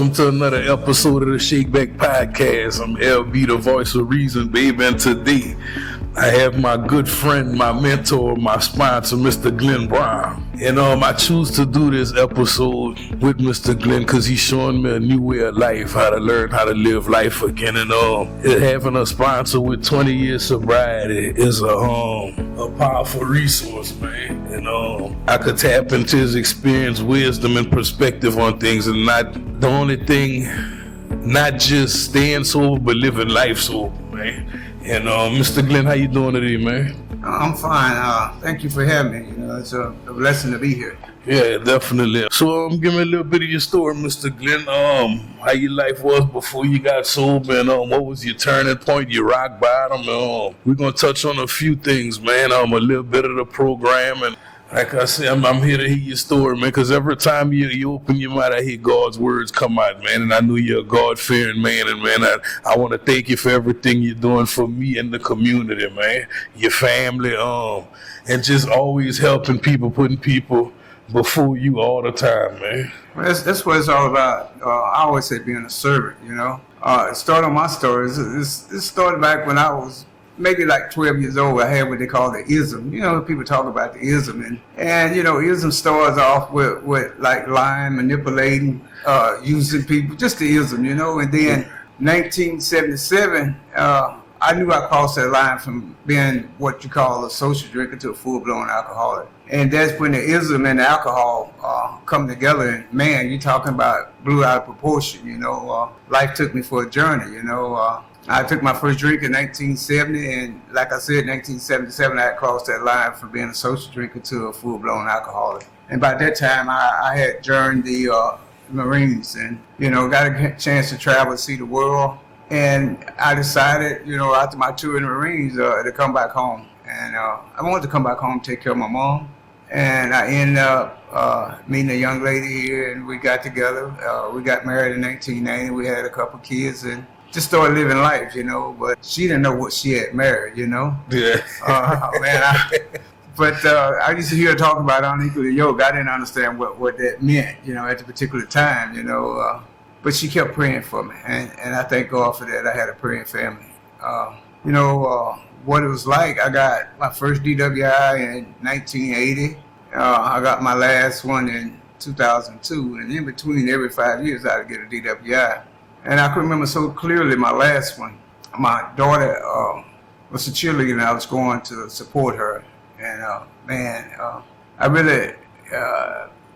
welcome to another episode of the Shakeback Podcast. I'm LB, the voice of reason, baby, and today I have my good friend, my mentor, my sponsor, Mr. Glenn Brown. And I choose to do this episode with Mr. Glenn because he's showing me a new way of life, how to learn how to live life again. And having a sponsor with 20 years sobriety is a powerful resource, man. And I could tap into his experience, wisdom, and perspective on things, and not the only thing, not just staying sober, but living life sober, man. And Mr. Glenn, how you doing today, man? I'm fine. Thank you for having me. It's a blessing to be here. Yeah, definitely. So give me a little bit of your story, Mr. Glenn. How your life was before you got sober, and what was your turning point, your rock bottom? We're gonna touch on a few things, man. A little bit of the program, and like I said, I'm here to hear your story, man, because every time you open your mouth, I hear God's words come out, man, and I know you're a God-fearing man, and, man, I want to thank you for everything you're doing for me and the community, man, your family, and just always helping people, putting people before you all the time, man. Well, that's what it's all about. I always say being a servant, It started on my story. It started back when I was maybe like 12 years old. I had what they call the ism. People talk about the ism. And ism starts off with like lying, manipulating, using people, just the ism, And then 1977, I knew I crossed that line from being what you call a social drinker to a full-blown alcoholic. And that's when the ism and the alcohol come together. And man, you're talking about blew out of proportion, Life took me for a journey, I took my first drink in 1970, and like I said, 1977, I had crossed that line from being a social drinker to a full-blown alcoholic. And by that time, I had joined the Marines and, got a chance to travel and see the world. And I decided, after my tour in the Marines, to come back home. And I wanted to come back home and take care of my mom. And I ended up meeting a young lady here, and we got together. We got married in 1990. We had a couple kids, and just started living life, but she didn't know what she had married, Yeah. I used to hear her talk about unequally yoked. I didn't understand what that meant, at the particular time, but she kept praying for me, and I thank God for that. I had a praying family. What it was like, I got my first DWI in 1980. I got my last one in 2002, and in between every 5 years I would get a DWI. And I can remember so clearly my last one. My daughter was a cheerleader, and I was going to support her. And I really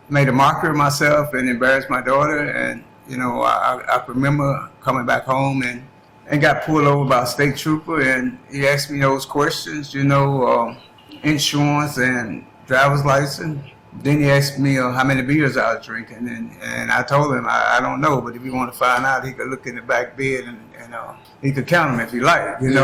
made a mockery of myself and embarrassed my daughter. And I remember coming back home and got pulled over by a state trooper, and he asked me those questions, insurance and driver's license. Then he asked me how many beers I was drinking, and I told him I don't know, but if you want to find out, he could look in the back bed and he could count them if he liked, Man,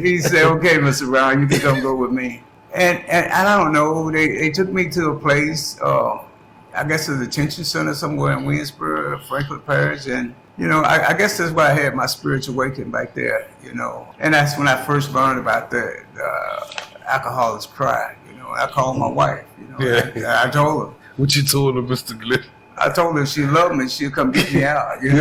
he said, "Okay, Mr. Brown, you can come go with me." And I don't know, they took me to a place, I guess a detention center somewhere in Winsboro, Franklin Parish, and I guess that's why I had my spiritual awakening back there, And that's when I first learned about the alcoholic's cry. I called my wife. Yeah. I told her. What you told her, Mr. Glenn? I told her if she loved me, she'd come get me out. And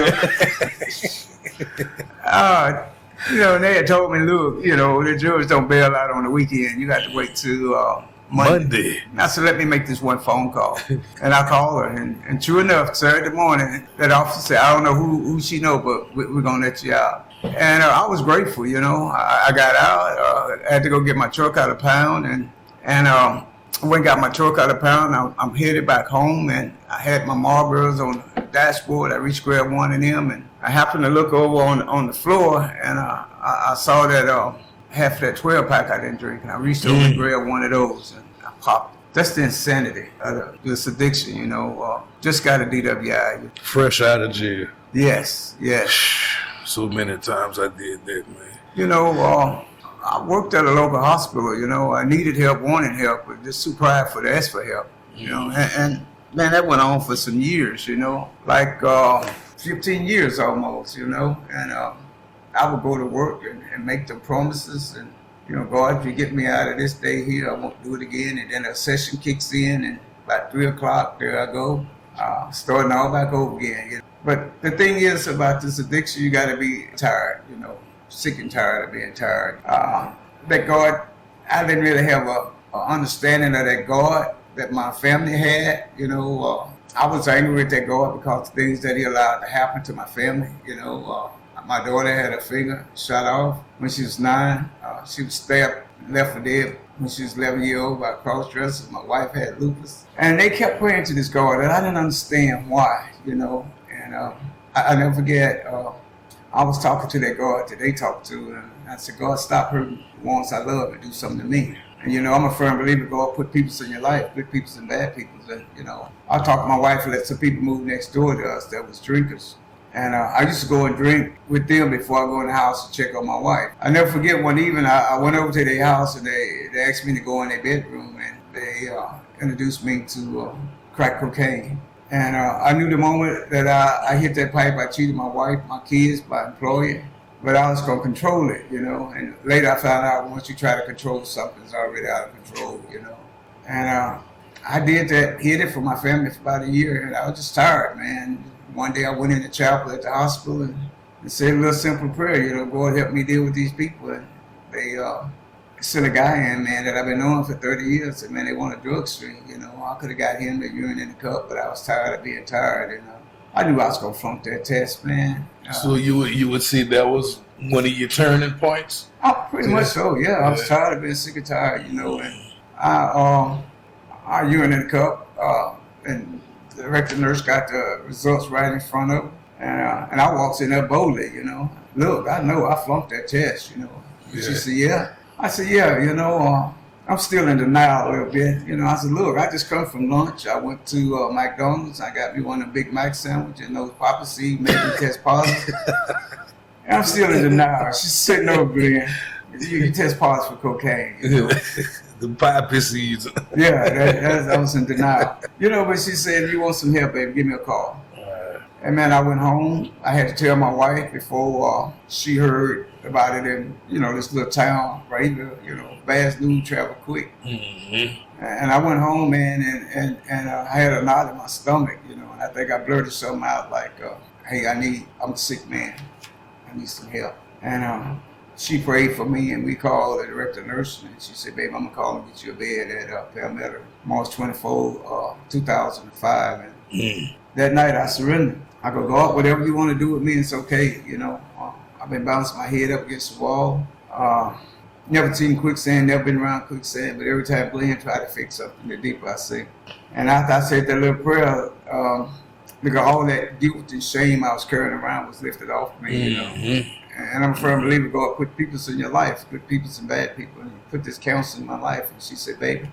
they had told me, look, the jurors don't bail out on the weekend. You got to wait till Monday. I said, let me make this one phone call. And I called her, and true enough, Saturday morning, that officer said, I don't know who she know, but we're going to let you out. And I was grateful, I got out. I had to go get my truck out of Pound, and I went and got my truck out of Pound. I'm headed back home, and I had my Marlboros on the dashboard. I reached grab one of them, and I happened to look over on the floor, and I saw that half of that 12-pack I didn't drink, and I reached over and grabbed one of those, and I popped it. That's the insanity of this addiction, just got a DWI. Fresh out of jail. Yes. So many times I did that, man. I worked at a local hospital, I needed help, wanted help, but just too prideful to ask for help, and man, that went on for some years, like 15 years almost, and I would go to work and make the promises and, God, if you get me out of this day here, I won't do it again, and then a session kicks in, and About 3 o'clock, there I go, starting all back over again. You know? But the thing is about this addiction, you got to be tired, you know, sick and tired of being tired. That God, I didn't really have a understanding of that God that my family had, you know. I was angry with that God because of things that he allowed to happen to my family, you know. My daughter had her finger shot off when she was 9. She was stabbed and left for dead when she was 11 years old by cross-dressers. My wife had lupus. And they kept praying to this God, and I didn't understand why, you know. And I never forget, I was talking to that God that they talked to, and I said, God, stop hurting the ones I love and do something to me. And, you know, I'm a firm believer, God put people in your life, good people and bad people. And, you know, I talked to my wife and let some people move next door to us that was drinkers. And I used to go and drink with them before I go in the house to check on my wife. I never forget one evening, I went over to their house and they asked me to go in their bedroom, and they introduced me to crack cocaine. And I knew the moment that I hit that pipe, I cheated my wife, my kids, my employer. But I was going to control it, you know. And later I found out once you try to control something, it's already out of control, you know. And I did that, hid it from my family for about a year, and I was just tired, man. One day I went in the chapel at the hospital and said a little simple prayer, you know, God help me deal with these people. And they sent a guy in, man, that I've been knowing for 30 years, and man, they want a drug screen, you know. I could have got him the urine in the cup, but I was tired of being tired, and I knew I was going to flunk that test, man. So you would say that was one of your turning points? Oh, pretty much so, yeah. I was tired of being sick and tired, you know, and I urine in the cup, and the director nurse got the results right in front of her, and I walked in there boldly, you know. Look, I know I flunked that test, you know. Yeah. She said, yeah. I said, yeah, you know, I'm still in denial a little bit. You know, I said, look, I just come from lunch. I went to McDonald's. I got me one of the Big Mac sandwich and those poppy seed made me test positive. And I'm still in denial. She's sitting over there. You test positive for cocaine. You know? The poppy seeds. Yeah, that was in denial. You know, but she said, if you want some help, baby, give me a call. And man, I went home. I had to tell my wife before she heard about it in, you know, this little town right here, you know, fast news travel quick. Mm-hmm. And I went home, man, and I had a knot in my stomach, you know, and I think I blurted something out like, hey, I'm a sick man. I need some help. And she prayed for me, and we called the director of nursing, and she said, babe, I'm going to call and get you a bed at Palmetto, March 24, 2005. And that night I surrendered. I go, God, whatever you want to do with me, it's okay, you know. I've been bouncing my head up against the wall. Never seen quicksand, never been around quicksand, but every time Glenn tried to fix something, the deeper I sink. And after I said that little prayer, because all that guilt and shame I was carrying around was lifted off me, you know. And I'm a firm believer, God put people in your life, good people and bad people, and He put this counsel in my life. And she said, baby,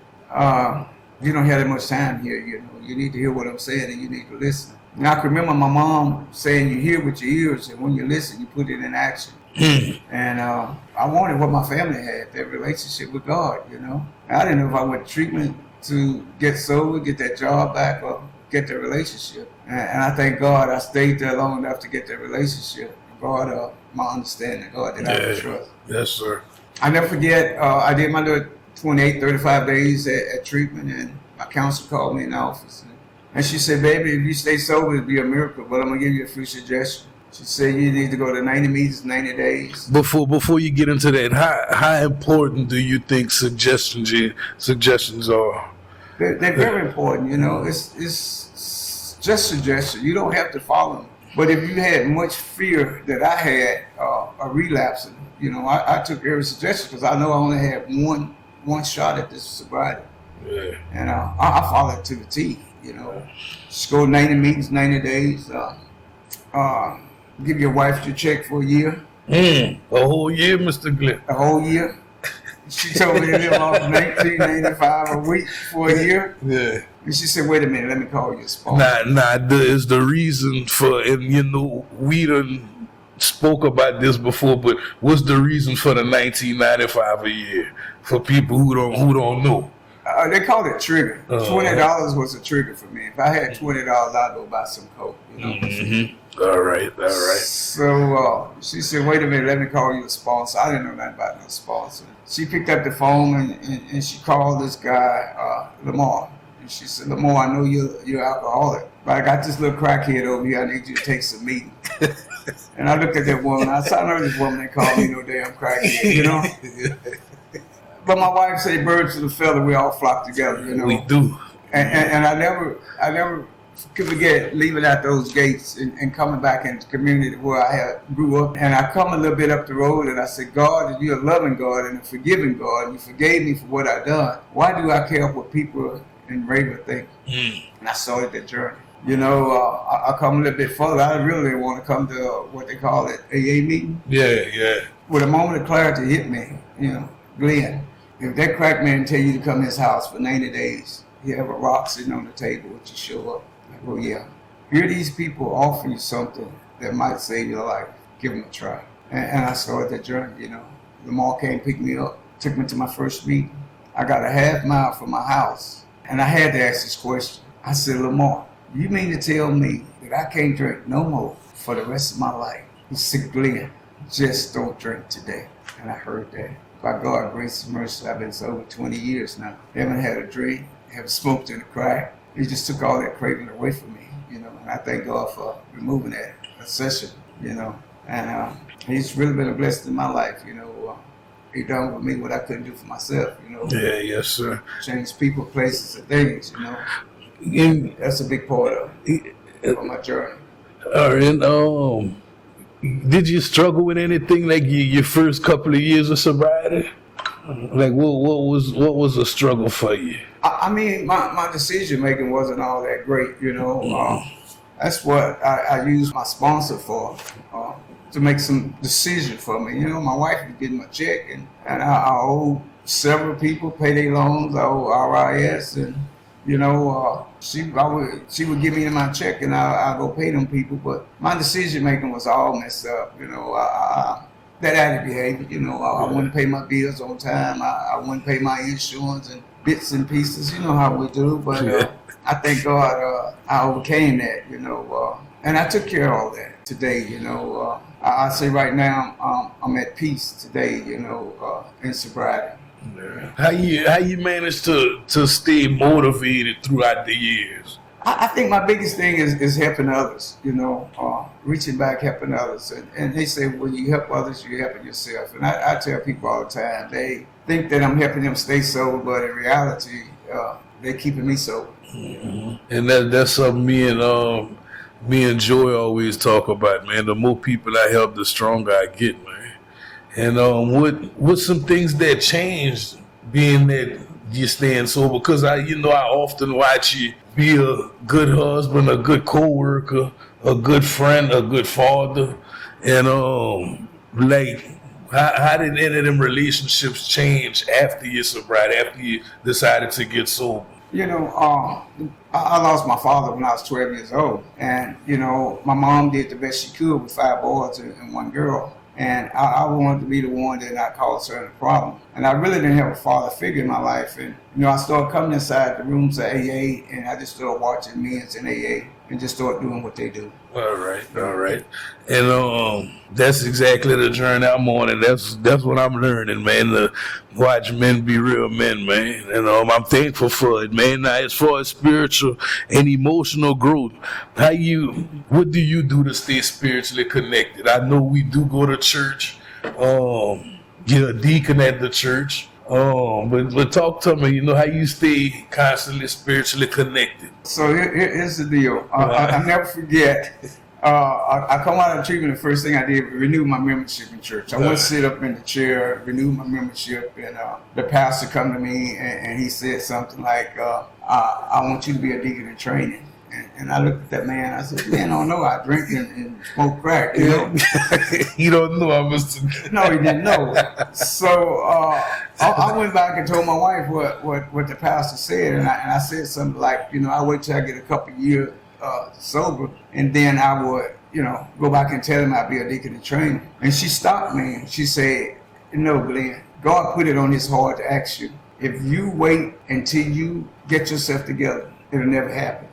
you don't have that much time here, you know. You need to hear what I'm saying, and you need to listen. And I can remember my mom saying, you hear with your ears, and when you listen, you put it in action. And I wanted what my family had, that relationship with God, you know. And I didn't know if I went to treatment to get sober, get that job back, or get that relationship. And I thank God I stayed there long enough to get that relationship. God, my understanding, God, that I could trust. Yes, sir. I never forget, I did my little 28, 35 days at treatment, and my counselor called me in the office. And she said, baby, if you stay sober, it'll be a miracle, but I'm going to give you a free suggestion. She said, you need to go to 90 meters, 90 days. Before you get into that, how important do you think suggestions are? They're very important, you know. It's just suggestions. You don't have to follow them. But if you had much fear that I had a relapsing, you know, I took every suggestion because I know I only had one shot at this sobriety. Yeah. And I followed it to the T, you know. Just go 90 meetings, 90 days. Give your wife your check for a year. A whole year, Mr. Glenn. A whole year. She told me to live off $19.95 a week for a year. Yeah. And she said, wait a minute, let me call you a sponsor. Is the reason for, and you know, we done spoke about this before, but what's the reason for the $19.95 a year for people who don't know? They called it trigger. $20 was a trigger for me. If I had $20, I'd go buy some Coke, you know. Mm-hmm. All right. So she said, wait a minute, let me call you a sponsor. I didn't know nothing about no sponsor. She picked up the phone and she called this guy, Lamar. And she said, Lamar, I know you're alcoholic, but I got this little crackhead over here. I need you to take some meeting. And I looked at that woman. I saw this woman that called me no damn crackhead, you know? But my wife said, birds of the feather, we all flock together, you know? We do. And I never could forget leaving out those gates and coming back into the community where I grew up. And I come a little bit up the road and I said, God, you're a loving God and a forgiving God. And you forgave me for what I done. Why do I care what people in Raven think? And I started that journey. You know, I come a little bit further. I really didn't want to come to what they call it, AA meeting. Yeah. With a moment of clarity hit me, you know, Glenn, if that crack man tell you to come to his house for 90 days, he have a rock sitting on the table when you show up. Like, well, yeah. Here these people offer you something that might save your life. Give them a try. And I started that journey, you know. Lamar came pick me up, took me to my first meeting. I got a half mile from my house, and I had to ask this question. I said, Lamar, you mean to tell me that I can't drink no more for the rest of my life? He said, Glenn, just don't drink today. And I heard that. By God's grace and mercy, I've been sober 20 years now. Haven't had a drink, haven't smoked in a crack. He just took all that craving away from me, you know. And I thank God for removing that obsession, you know. And he's really been a blessing in my life, you know. He done with me what I couldn't do for myself, you know. Yeah, yes, sir. Change people, places, and things, you know. And that's a big part of my journey. And did you struggle with anything like your first couple of years of sobriety? Like what was a struggle for you? I mean, my decision making wasn't all that great, you know. That's what I used my sponsor for, to make some decision for me. You know, my wife was getting my check, and I owe several people pay their loans. I owe RIS, and you know, she would give me my check, and I'll go pay them people. But my decision making was all messed up. You know, that added behavior. You know, I wouldn't pay my bills on time. I wouldn't pay my insurance and bits and pieces. You know how we do. But I thank God I overcame that. You know, and I took care of all that today. You know, I say right now I'm at peace today. You know, in sobriety. How you managed to stay motivated throughout the years? I think my biggest thing is helping others, you know, reaching back, helping others. And they say, when you help others, you're helping yourself. And I tell people all the time, they think that I'm helping them stay sober, but in reality, they're keeping me sober. Mm-hmm. And that's something me and Joy always talk about, man. The more people I help, the stronger I get, man. And what some things that changed being that you're staying sober? Because I often watch you be a good husband, a good co-worker, a good friend, a good father. And like how did any of them relationships change after your sobriety, after you decided to get sober? You know, I lost my father when I was 12 years old. And, you know, my mom did the best she could with 5 boys and 1 girl. And I wanted to be the one that not cause her a problem. And I really didn't have a father figure in my life. And, you know, I started coming inside the rooms of AA, and I just started watching men in AA and just started doing what they do. All right. And that's exactly the journey I'm on, and that's what I'm learning, man, to watch men be real men, man. And I'm thankful for it, man. Now, as far as spiritual and emotional growth, what do you do to stay spiritually connected? I know we do go to church, you're a deacon at the church. But talk to me, you know, how you stay constantly spiritually connected. So here's the deal. I never forget. I come out of treatment, the first thing I did was renew my membership in church. I went to sit up in the chair, renew my membership, and the pastor come to me and he said something like, I want you to be a deacon in training. And I looked at that man. I said, man, I don't know. I drink and smoke crack, you know. You don't know, I must. No, he didn't know. So I went back and told my wife what the pastor said, and I said something like, you know, I wait till I get a couple of years sober, and then I would, you know, go back and tell him I'd be a deacon in training. And she stopped me. She said, no, Glenn, God put it on his heart to ask you. If you wait until you get yourself together, it'll never happen.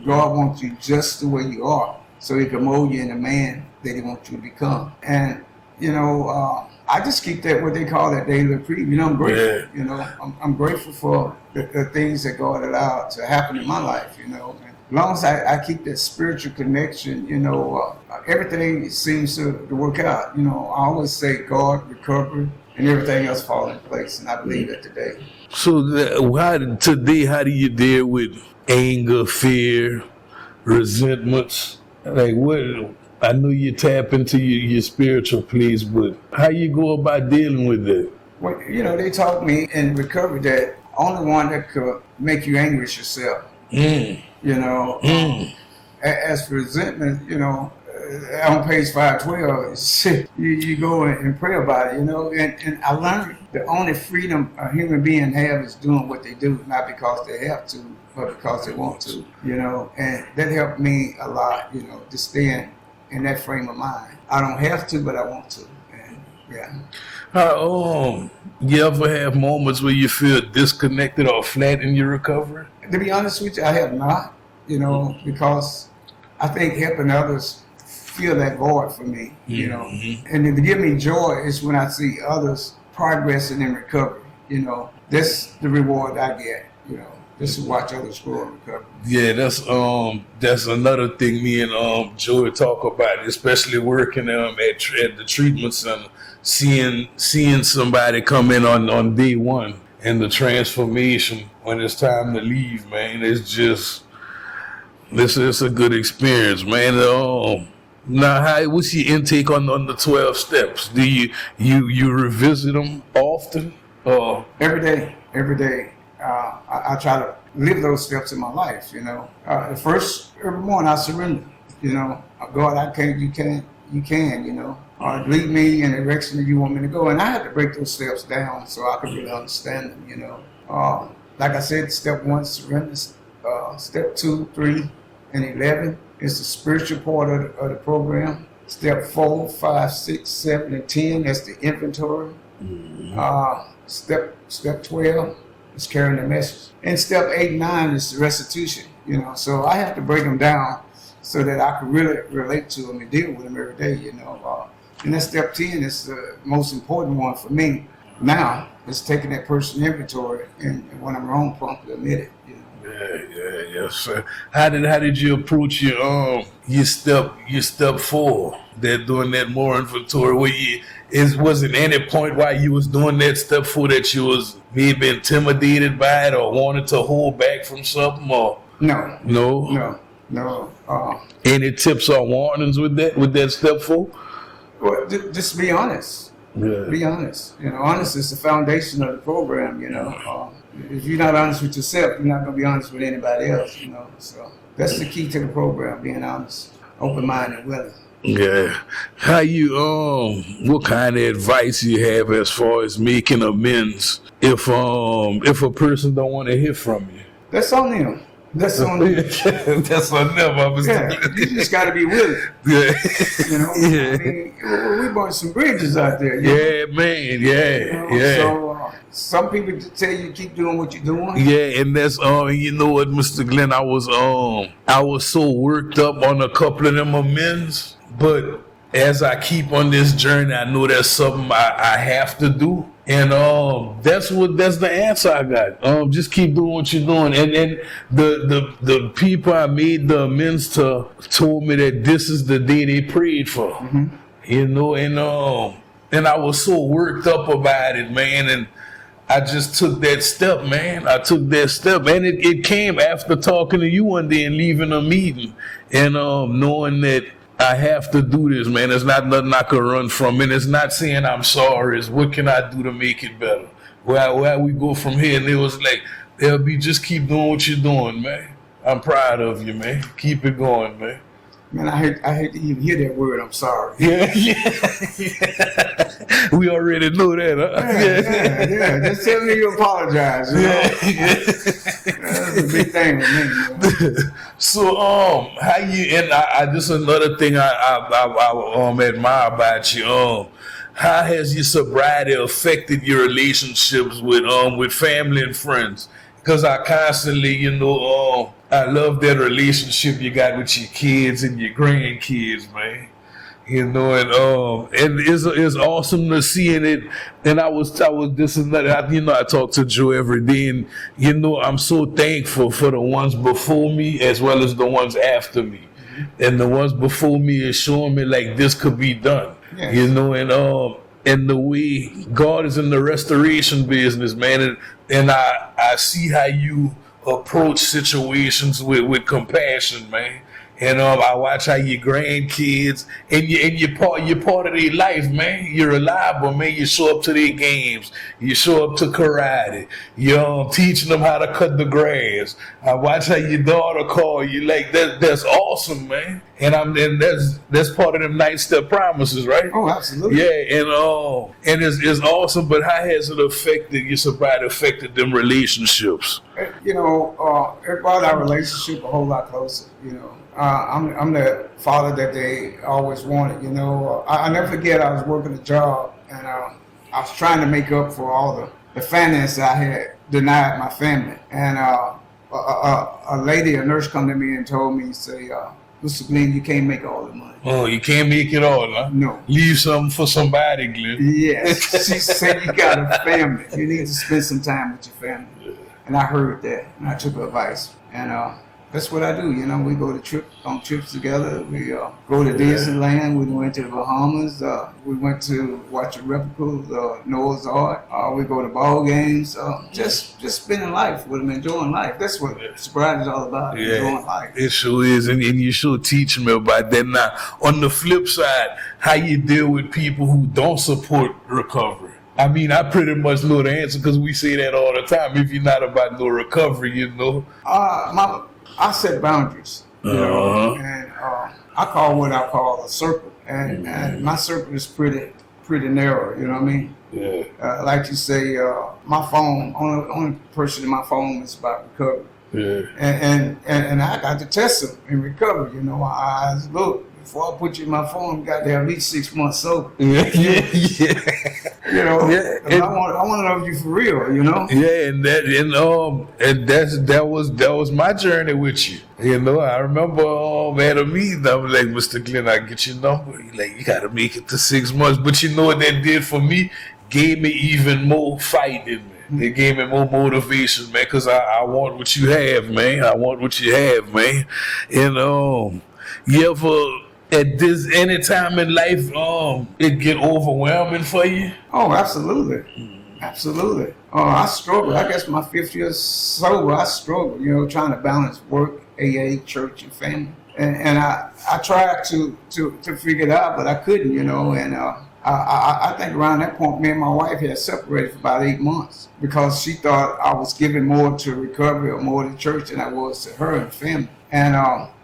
God wants you just the way you are, so he can mold you in the man that he wants you to become. And, you know, I just keep that what they call that daily reprieve. You know, I'm grateful. Yeah. You know, I'm grateful for the things that God allowed to happen in my life. You know, and as long as I keep that spiritual connection, you know, everything seems to work out. You know, I always say God, recovery, and everything else fall in place, and I believe that today. So today, how do you deal with anger, fear, resentments? Like what? I know you tap into your spiritual place, but how you go about dealing with that? Well, you know, they taught me in recovery that only one that could make you angry is yourself. You know, as for resentment, you know, on page 512, you go and pray about it, you know, and I learned the only freedom a human being have is doing what they do, not because they have to, but because they want to, you know, and that helped me a lot, you know, to stay in that frame of mind. I don't have to, but I want to, and yeah. You ever have moments where you feel disconnected or flat in your recovery? To be honest with you, I have not, you know, because I think helping others fill that void for me, you know. And to give me joy is when I see others progressing in recovery, you know. That's the reward I get, you know, just to watch others grow in recovery. Yeah, that's another thing me and Joey talk about, especially working at the treatment center, seeing somebody come in on day one and the transformation when it's time to leave, man. It's just it's a good experience, man. Now, what's your intake on the 12 steps? Do you revisit them often? Every day. I try to live those steps in my life, you know. Every morning I surrender, you know. God, I can't, you can, you know. Lead me in the direction that you want me to go. And I had to break those steps down so I could really understand them, you know. Like I said, step 1, surrender. Step 2, 3, and 11 is the spiritual part of the program. Step 4, 5, 6, 7, and 10, that's the inventory. Step 12 is carrying the message. And step 8 and 9 is the restitution, you know. So I have to break them down so that I can really relate to them and deal with them every day, you know. And that step 10 is the most important one for me now. It's taking that personal inventory, and when I'm wrong, promptly admit it, you know. Yes, sir. How did you approach your step 4? That doing that more inventory. Was it any point while you was doing that step 4 that you was maybe intimidated by it or wanted to hold back from something or? No. Any tips or warnings with that step 4? Well, just be honest. Yeah. Be honest. You know, honest is the foundation of the program, you know. If you're not honest with yourself, you're not going to be honest with anybody else, you know. So that's the key to the program, being honest, open-minded, willing. Yeah. How what kind of advice you have as far as making amends if a person don't want to hear from you? That's on them. That's on them. That's on them. You just got to be willing. Yeah. You know, I mean, we burned some bridges out there. Yeah, man. Yeah, you know? yeah. So some people tell you keep doing what you're doing. Yeah, and that's you know what, Mr. Glenn, I was so worked up on a couple of them amends, but as I keep on this journey, I know that's something I have to do. And that's the answer I got. Just keep doing what you're doing. And the people I made the amends to told me that this is the day they prayed for. Mm-hmm. You know, and I was so worked up about it, man, and I just took that step, man. I took that step, and it came after talking to you one day and leaving a meeting and knowing that I have to do this, man. There's not nothing I can run from. And it's not saying I'm sorry. It's what can I do to make it better? Where we go from here? And it was like, LB, just keep doing what you're doing, man. I'm proud of you, man. Keep it going, man. Man, I hate to even hear that word, I'm sorry. Yeah. We already know that, huh? Yeah. Just tell me you apologize, you know? That's a big thing with me. So, how you, and I just another thing I admire about you, how has your sobriety affected your relationships with family and friends? Because I constantly, you know, I love that relationship you got with your kids and your grandkids, man. You know, and it's awesome to seeing it. And I was this is another. I talk to Joe every day, and I'm so thankful for the ones before me as well as the ones after me. And the ones before me is showing me like this could be done. Yes. And the way God is in the restoration business, man, and I see how you approach situations with compassion, man. And I watch how your grandkids and you're part of their life, man. You're reliable, man. You show up to their games. You show up to karate. You're teaching them how to cut the grass. I watch how your daughter call you. Like that's awesome, man. And that's part of them 9-step promises, right? Oh, absolutely. Yeah, and it's awesome. But how has it affected them relationships? It brought our relationship a whole lot closer. I'm the father that they always wanted. I never forget I was working a job and I was trying to make up for all the finance I had denied my family. And a lady, a nurse, come to me and told me, say, Mr. Glenn, you can't make all the money. Oh, you can't make it all, huh? No. Leave something for somebody, Glenn. Yes. She said you got a family. You need to spend some time with your family. Yeah. And I heard that and I took her advice. And that's what I do. We go on trips together. We go to Disneyland. We went to the Bahamas. We went to watch a replica of Noah's Ark. We go to ball games. Just spending life with them, enjoying life. That's what sobriety is all about, enjoying life. It sure is, and you sure teach me about that. Now, on the flip side, how you deal with people who don't support recovery. I mean, I pretty much know the answer because we say that all the time. If you're not about no recovery, I set boundaries, and I call what I call a circle, and my circle is pretty narrow. You know what I mean? Yeah. Like you say, my phone, only person in my phone is about recovery. Yeah. And I got to test them in recovery. I look. Before I put you in my phone, you got to have at least 6 months sober. Yeah. I want to know if you for real. Yeah, and that was my journey with you. I remember at a meeting, I was like, Mr. Glenn, I get your number. He's like, you got to make it to 6 months. But you know what that did for me? Gave me even more fight in me. It gave me more motivation, man, because I want what you have, man. I want what you have, man. And you ever at this any time in life it get overwhelming for you? Oh, absolutely. Absolutely. I struggle. I guess my 5th year sober, I struggle, trying to balance work, AA, church, and family. And I tried to figure it out, but I couldn't, and I think around that point, me and my wife had separated for about 8 months because she thought I was giving more to recovery or more to church than I was to her and family. And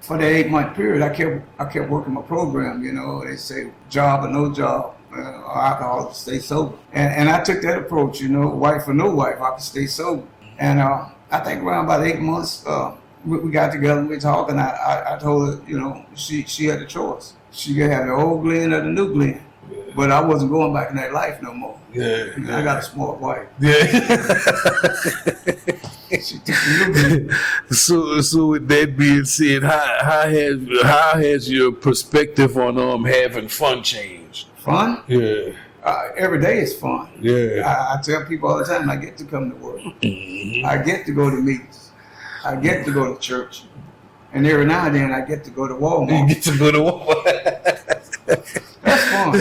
for the 8-month period, I kept working my program. They say job or no job, or alcohol to stay sober. And I took that approach. Wife or no wife, I could stay sober. And I think around about 8 months, we got together and we talked. And I told her, she had a choice. She could have the old Glenn or the new Glenn. But I wasn't going back in that life no more. Yeah. I got a smart wife. Yeah. She took the new Glenn. So with that being said, how has your perspective on having fun changed? Fun? Yeah. Every day is fun. Yeah. I tell people all the time, I get to come to work. Mm-hmm. I get to go to meetings. I get to go to church. And every now and then I get to go to Walmart. You get to go to Walmart. That's fun.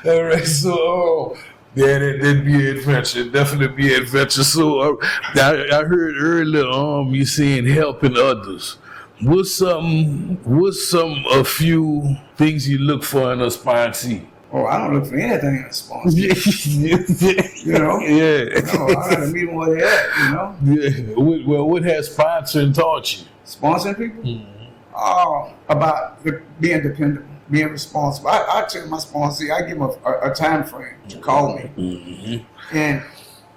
All right, so that'd be an adventure. Definitely be an adventure. So I heard earlier you saying helping others. What's a few things you look for in a sponsee? Oh, I don't look for anything in a sponsor. Yeah. Yeah. No, I gotta meet them where they at, Yeah. Well, what has sponsoring taught you? Sponsoring people? Mm-hmm. About being dependable, being responsible. I tell my sponsor, I give them a time frame to call me. Mm-hmm. And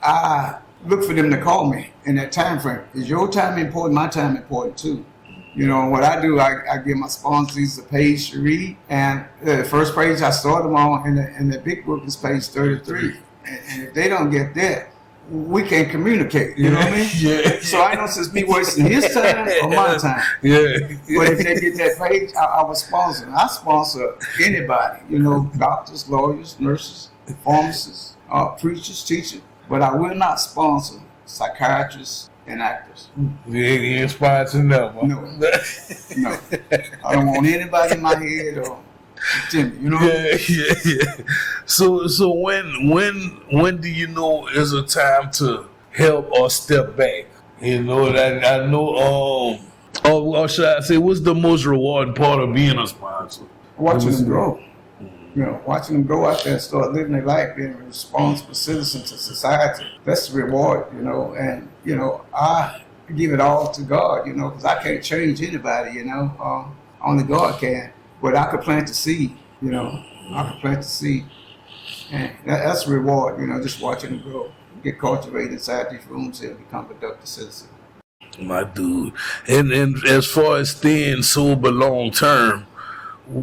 I look for them to call me in that time frame. Is your time important? My time important too. What I do, I give my sponsors a page to read, and the first page I start them on, and the big book is page 33. And if they don't get that, we can't communicate. You know what I mean? Yeah. So I know since me wasting his time or my time. Yeah. But if they get that page, I would sponsor. I sponsor anybody. You know, doctors, lawyers, nurses, pharmacists, preachers, teachers. But I will not sponsor psychiatrists and actors. You ain't sponsoring them. No. No. I don't want anybody in my head or Jimmy, you know? Yeah. So when do you know is a time to help or step back? You know, that I know or should I say, what's the most rewarding part of being a sponsor? Watching them grow. You know, watching them grow out there and start living their life, being a responsible citizen to society. That's the reward, you know. And, you know, I give it all to God, you know, because I can't change anybody, you know. Only God can. But I could plant the seed, you know. I could plant the seed. And that's a reward, you know, just watching them grow. Get cultivated inside these rooms and become productive citizens. My dude. And as far as staying sober long term,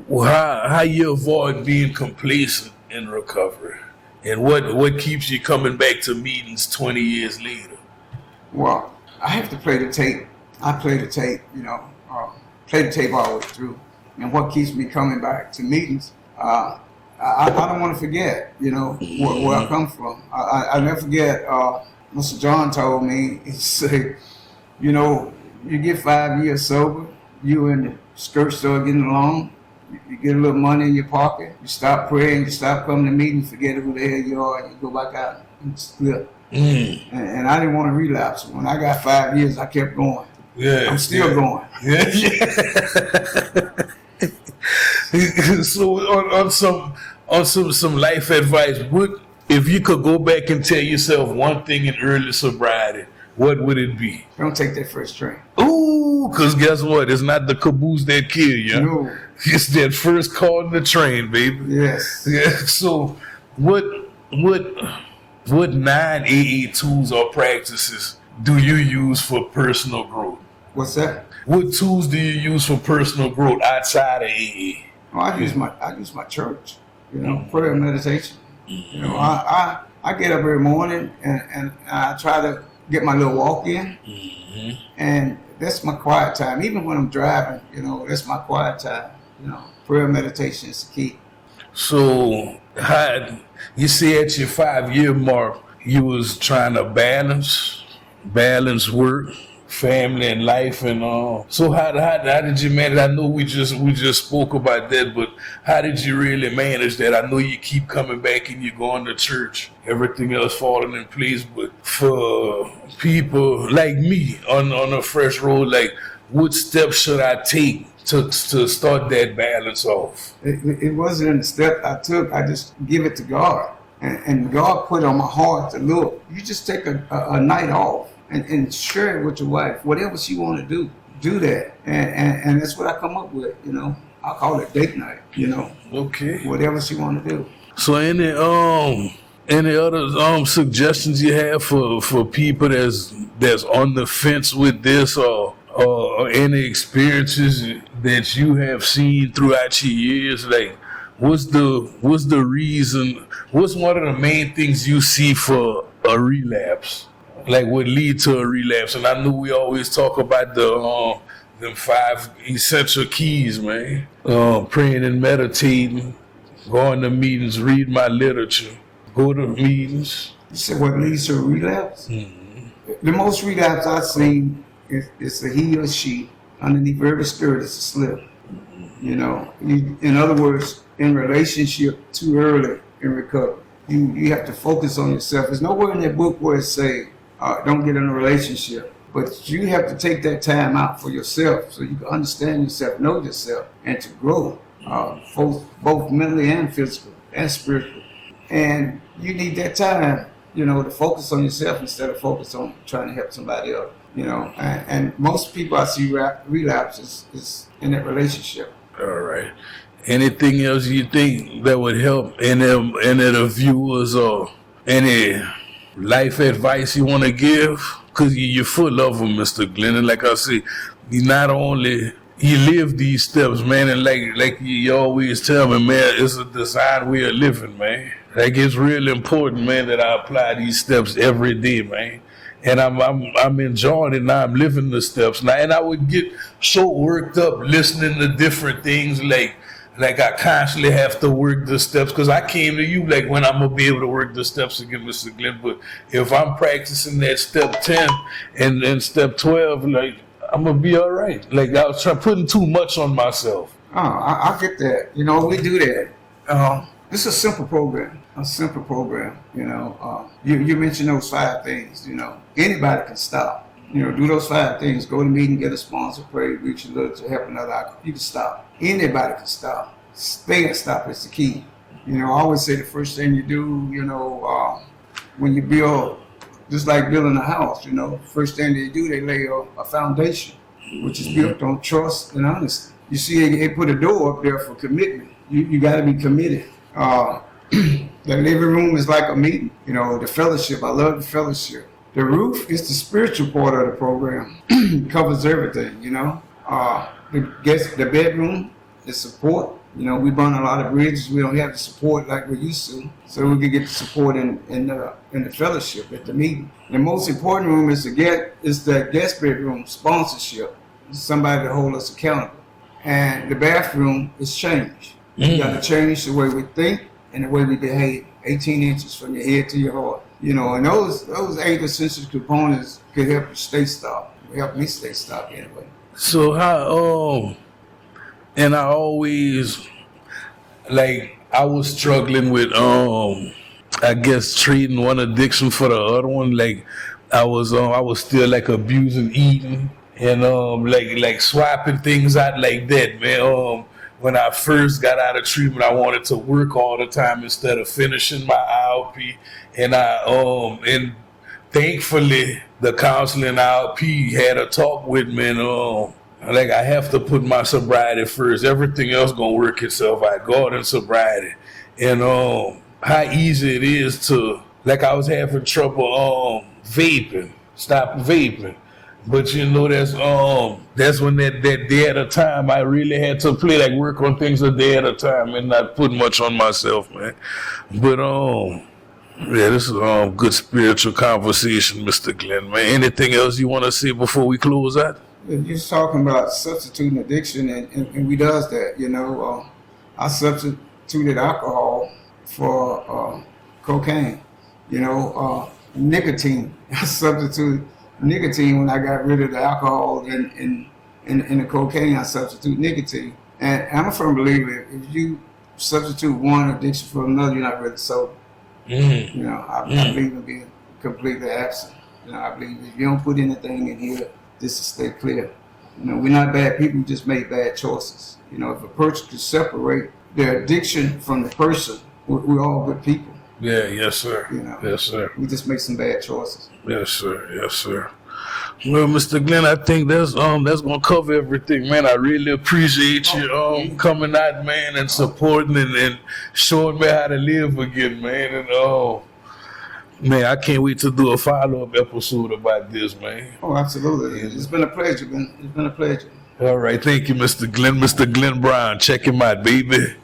how you avoid being complacent in recovery? And what keeps you coming back to meetings 20 years later? Well, I have to play the tape. I play the tape, you know, play the tape all the way through. And what keeps me coming back to meetings, I don't want to forget, you know, where I come from. I never forget, Mr. John told me, he said, you know, you get 5 years sober, you and the skirt store getting along, you get a little money in your pocket, you stop praying, you stop coming to meetings, forget who the hell you are, and you go back out and split. And I didn't want to relapse. When I got 5 years, I kept going. Yeah, I'm still going. Yeah. So on some life advice, what if you could go back and tell yourself one thing in early sobriety, what would it be? Don't take that first drink. Ooh, because guess what? It's not the caboose that kill you. No. It's that first call in the train, baby. Yes. Yeah. So what 9 AA tools or practices do you use for personal growth? What's that? What tools do you use for personal growth outside of AA? Well, I use my church, you know, prayer and meditation. You know, I get up every morning and I try to get my little walk in, and that's my quiet time. Even when I'm driving, you know, that's my quiet time. You know, prayer and meditation is the key. So, you see at your 5-year mark, you was trying to balance work, family, and life, and all. So how did you manage? I know we just spoke about that, but how did you really manage that? I know you keep coming back and you're going to church, everything else falling in place, but for people like me on a fresh road, like, what steps should I take to start that balance off? It wasn't a step I took. I just give it to God, and God put on my heart to look. You just take a night off. And share it with your wife. Whatever she want to do that. And that's what I come up with, you know. I call it date night, you know. Okay. Whatever she want to do. So any other suggestions you have for people that's on the fence with this, or any experiences that you have seen throughout your years? Like, what's the reason? What's one of the main things you see for a relapse? Like, would lead to a relapse? And I know we always talk about them 5 essential keys, man. Praying and meditating, going to meetings, read my literature, go to meetings. You said what leads to a relapse? Mm-hmm. The most relapse I've seen is a he or she underneath every skirt is a slip. Mm-hmm. You know, in other words, in relationship too early in recovery. You have to focus on yourself. There's nowhere in that book where it says, don't get in a relationship. But you have to take that time out for yourself so you can understand yourself, know yourself, and to grow, both mentally and physically and spiritually. And you need that time, you know, to focus on yourself instead of focus on trying to help somebody else, you know. And most people I see relapse is in that relationship. All right. Anything else you think that would help any of the viewers, or any life advice you want to give? Because you're full of them, Mr. Glenn. And like I said, you not only you live these steps, man, and like you always tell me, man, it's a designed way of living, man. Like, it's really important, man, that I apply these steps every day, man. And I'm enjoying it now. I'm living the steps now. And I would get so worked up listening to different things, like I constantly have to work the steps, because I came to you like, when I'm gonna be able to work the steps again, Mr. Glenn. But if I'm practicing that step 10 and step 12, like, I'm gonna be all right. Like, I was putting too much on myself. Oh, I get that. You know, we do that. This is a simple program. You know, you mentioned those 5 things. You know, anybody can stop. You know, do those 5 things. Go to meeting, get a sponsor, pray, reach a little to help another. You can stop. Anybody can stop. Stay and stop is the key. You know, I always say the first thing you do, you know, when you build, just like building a house, you know, first thing they do, they lay a foundation, which is built on trust and honesty. You see, they put a door up there for commitment. You got to be committed. The living room is like a meeting. You know, the fellowship. I love the fellowship. The roof is the spiritual part of the program. It covers everything, you know. The bedroom is support. You know, we burn a lot of bridges. We don't have the support like we used to. So we can get the support in the fellowship at the meeting. The most important room is the guest bedroom, sponsorship. Somebody to hold us accountable. And the bathroom is change. You got to change the way we think and the way we behave. 18 inches from your head to your heart. You know, and those 8 essential components could help you stay stopped. Help me stay stopped anyway. So how, and I always, like, I was struggling with, I guess, treating one addiction for the other one. Like, I was still like abusing eating and like swapping things out like that, man. When I first got out of treatment, I wanted to work all the time instead of finishing my IOP. And and thankfully the counseling IOP had a talk with me, and like, I have to put my sobriety first. Everything else gonna work itself out. God and sobriety. And how easy it is to, like, I was having trouble stop vaping. But you know, that's when that day at a time, I really had to work on things a day at a time and not put much on myself, man. But yeah, this is a good spiritual conversation, Mr. Glenn, man. Anything else you want to say before we close out? You're talking about substituting addiction, and we does that, you know. I substituted alcohol for cocaine, you know, nicotine. I substituted nicotine when I got rid of the alcohol and the cocaine. I substitute nicotine. And I'm a firm believer, if you substitute one addiction for another, you're not really sober. Mm-hmm. You know, I believe in being completely absent. You know, I believe if you don't put anything in here, just to stay clear. You know, we're not bad people, we just make bad choices. You know, if a person could separate their addiction from the person, we're all good people. Yeah, yes, sir. You know, yes, sir. We just make some bad choices. Yes, sir. Yes, sir. Well, Mr. Glenn, I think that's gonna cover everything, man. I really appreciate you coming out, man, and supporting and showing me how to live again, man. And man, I can't wait to do a follow-up episode about this, man. Oh, absolutely. It's been a pleasure, man. It's been a pleasure. All right, thank you, Mr. Glenn. Mr. Glenn Brown, check him out, baby.